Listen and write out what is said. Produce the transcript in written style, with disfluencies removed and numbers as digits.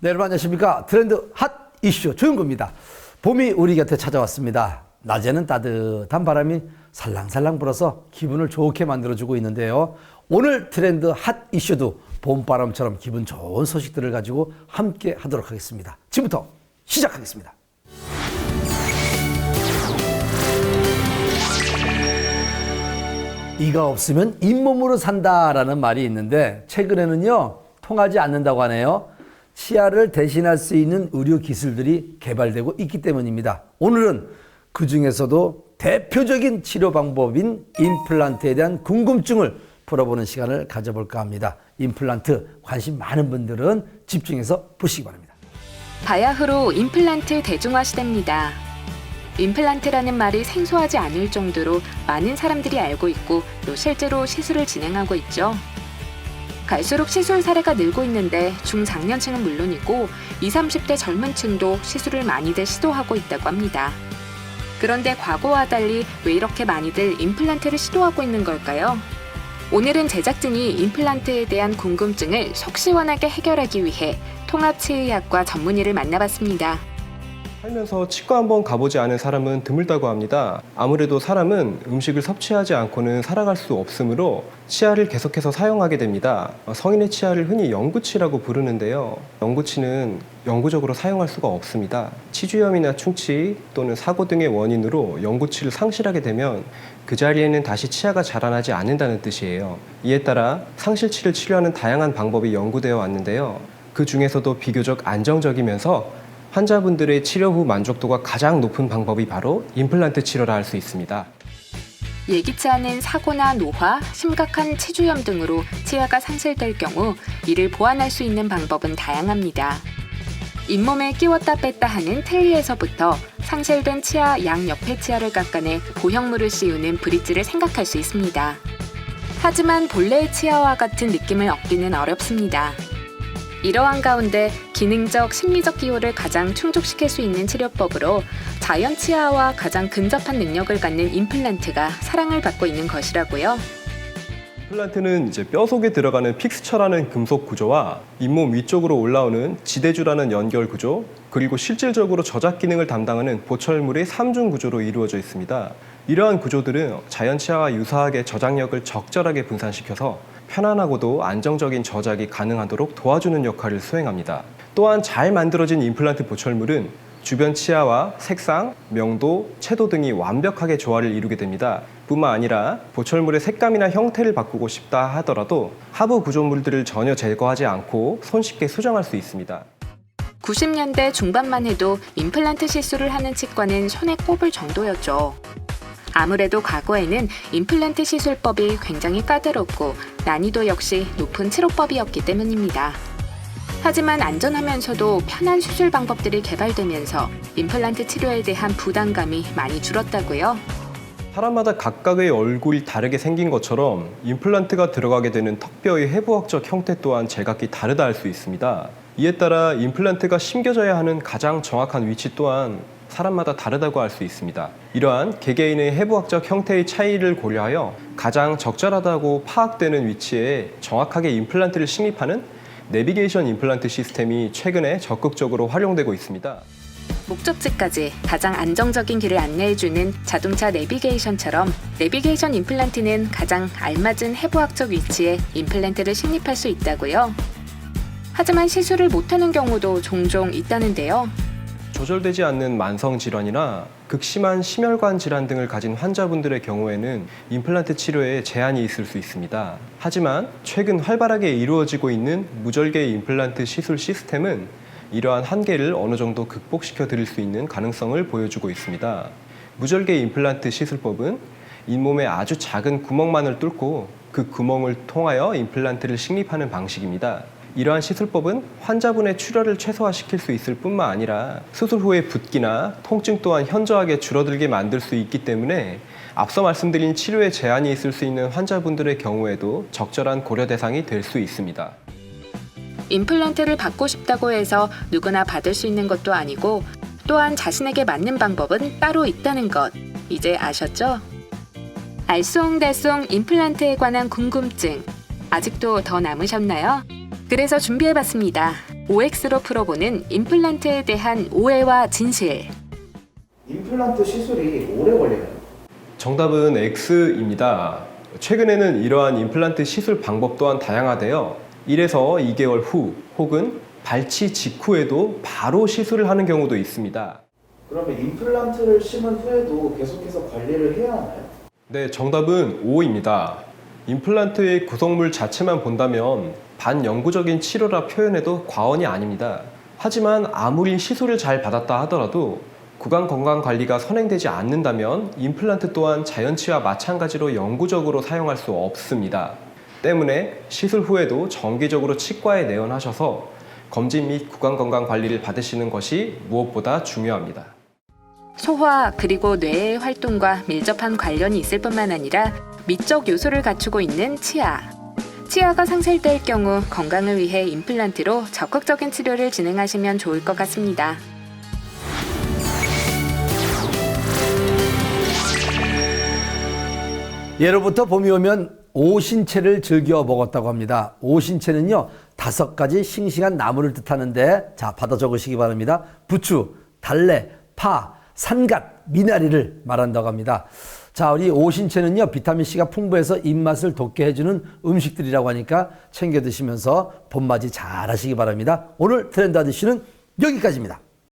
네, 여러분 안녕하십니까. 트렌드 핫 이슈 조윤구입니다. 봄이 우리 곁에 찾아왔습니다. 낮에는 따뜻한 바람이 살랑살랑 불어서 기분을 좋게 만들어주고 있는데요. 오늘 트렌드 핫 이슈도 봄바람처럼 기분 좋은 소식들을 가지고 함께 하도록 하겠습니다. 지금부터 시작하겠습니다. 이가 없으면 잇몸으로 산다라는 말이 있는데 최근에는요 통하지 않는다고 하네요. 치아를 대신할 수 있는 의료 기술들이 개발되고 있기 때문입니다. 오늘은 그 중에서도 대표적인 치료 방법인 임플란트에 대한 궁금증을 풀어보는 시간을 가져볼까 합니다. 임플란트 관심 많은 분들은 집중해서 보시기 바랍니다. 바야흐로 임플란트 대중화 시대입니다. 임플란트라는 말이 생소하지 않을 정도로 많은 사람들이 알고 있고 또 실제로 시술을 진행하고 있죠. 갈수록 시술 사례가 늘고 있는데 중장년층은 물론이고 20, 30대 젊은 층도 시술을 많이들 시도하고 있다고 합니다. 그런데 과거와 달리 왜 이렇게 많이들 임플란트를 시도하고 있는 걸까요? 오늘은 제작진이 임플란트에 대한 궁금증을 속 시원하게 해결하기 위해 통합치의학과 전문의를 만나봤습니다. 살면서 치과 한번 가보지 않은 사람은 드물다고 합니다. 아무래도 사람은 음식을 섭취하지 않고는 살아갈 수 없으므로 치아를 계속해서 사용하게 됩니다. 성인의 치아를 흔히 영구치라고 부르는데요. 영구치는 영구적으로 사용할 수가 없습니다. 치주염이나 충치 또는 사고 등의 원인으로 영구치를 상실하게 되면 그 자리에는 다시 치아가 자라나지 않는다는 뜻이에요. 이에 따라 상실치를 치료하는 다양한 방법이 연구되어 왔는데요. 그 중에서도 비교적 안정적이면서 환자분들의 치료 후 만족도가 가장 높은 방법이 바로 임플란트 치료라 할 수 있습니다. 예기치 않은 사고나 노화, 심각한 치주염 등으로 치아가 상실될 경우 이를 보완할 수 있는 방법은 다양합니다. 잇몸에 끼웠다 뺐다 하는 틀니에서부터 상실된 치아 양 옆에 치아를 깎아내 보형물을 씌우는 브릿지를 생각할 수 있습니다. 하지만 본래의 치아와 같은 느낌을 얻기는 어렵습니다. 이러한 가운데 기능적, 심리적 기호를 가장 충족시킬 수 있는 치료법으로 자연 치아와 가장 근접한 능력을 갖는 임플란트가 사랑을 받고 있는 것이라고요. 임플란트는 뼈 속에 들어가는 픽스처라는 금속 구조와 잇몸 위쪽으로 올라오는 지대주라는 연결 구조, 그리고 실질적으로 저작 기능을 담당하는 보철물의 3중 구조로 이루어져 있습니다. 이러한 구조들은 자연 치아와 유사하게 저장력을 적절하게 분산시켜서 편안하고도 안정적인 저작이 가능하도록 도와주는 역할을 수행합니다. 또한 잘 만들어진 임플란트 보철물은 주변 치아와 색상, 명도, 채도 등이 완벽하게 조화를 이루게 됩니다. 뿐만 아니라 보철물의 색감이나 형태를 바꾸고 싶다 하더라도 하부 구조물들을 전혀 제거하지 않고 손쉽게 수정할 수 있습니다. 90년대 중반만 해도 임플란트 시술을 하는 치과는 손에 꼽을 정도였죠. 아무래도 과거에는 임플란트 시술법이 굉장히 까다롭고 난이도 역시 높은 치료법이었기 때문입니다. 하지만 안전하면서도 편한 수술 방법들이 개발되면서 임플란트 치료에 대한 부담감이 많이 줄었다고요. 사람마다 각각의 얼굴이 다르게 생긴 것처럼 임플란트가 들어가게 되는 턱뼈의 해부학적 형태 또한 제각기 다르다 할 수 있습니다. 이에 따라 임플란트가 심겨져야 하는 가장 정확한 위치 또한 사람마다 다르다고 할 수 있습니다. 이러한 개개인의 해부학적 형태의 차이를 고려하여 가장 적절하다고 파악되는 위치에 정확하게 임플란트를 식립하는 내비게이션 임플란트 시스템이 최근에 적극적으로 활용되고 있습니다. 목적지까지 가장 안정적인 길을 안내해주는 자동차 내비게이션처럼 내비게이션 임플란트는 가장 알맞은 해부학적 위치에 임플란트를 식립할 수 있다고요. 하지만 시술을 못하는 경우도 종종 있다는데요. 조절되지 않는 만성 질환이나 극심한 심혈관 질환 등을 가진 환자분들의 경우에는 임플란트 치료에 제한이 있을 수 있습니다. 하지만 최근 활발하게 이루어지고 있는 무절개 임플란트 시술 시스템은 이러한 한계를 어느 정도 극복시켜 드릴 수 있는 가능성을 보여주고 있습니다. 무절개 임플란트 시술법은 잇몸에 아주 작은 구멍만을 뚫고 그 구멍을 통하여 임플란트를 식립하는 방식입니다. 이러한 시술법은 환자분의 출혈을 최소화시킬 수 있을 뿐만 아니라 수술 후의 붓기나 통증 또한 현저하게 줄어들게 만들 수 있기 때문에 앞서 말씀드린 치료에 제한이 있을 수 있는 환자분들의 경우에도 적절한 고려 대상이 될 수 있습니다. 임플란트를 받고 싶다고 해서 누구나 받을 수 있는 것도 아니고 또한 자신에게 맞는 방법은 따로 있다는 것 이제 아셨죠? 알쏭달쏭 임플란트에 관한 궁금증 아직도 더 남으셨나요? 그래서 준비해봤습니다. OX로 풀어보는 임플란트에 대한 오해와 진실. 임플란트 시술이 오래 걸리나요? 정답은 X입니다. 최근에는 이러한 임플란트 시술 방법 또한 다양하되어 1에서 2개월 후 혹은 발치 직후에도 바로 시술을 하는 경우도 있습니다. 그러면 임플란트를 심은 후에도 계속해서 관리를 해야 하나요? 네, 정답은 O입니다. 임플란트의 구성물 자체만 본다면 반영구적인 치료라 표현해도 과언이 아닙니다. 하지만 아무리 시술을 잘 받았다 하더라도 구강 건강 관리가 선행되지 않는다면 임플란트 또한 자연치와 마찬가지로 영구적으로 사용할 수 없습니다. 때문에 시술 후에도 정기적으로 치과에 내원하셔서 검진 및 구강 건강 관리를 받으시는 것이 무엇보다 중요합니다. 소화 그리고 뇌의 활동과 밀접한 관련이 있을 뿐만 아니라 미적 요소를 갖추고 있는 치아. 치아가 상실될 경우 건강을 위해 임플란트로 적극적인 치료를 진행하시면 좋을 것 같습니다. 예로부터 봄이 오면 오신채를 즐겨 먹었다고 합니다. 오신채는요, 5가지 싱싱한 나무를 뜻하는데, 자, 받아 적으시기 바랍니다. 부추, 달래, 파, 산갓, 미나리를 말한다고 합니다. 자, 우리 오신채는요, 비타민C가 풍부해서 입맛을 돋게 해주는 음식들이라고 하니까 챙겨 드시면서 봄맞이 잘 하시기 바랍니다. 오늘 트렌드 아저씨는 여기까지입니다.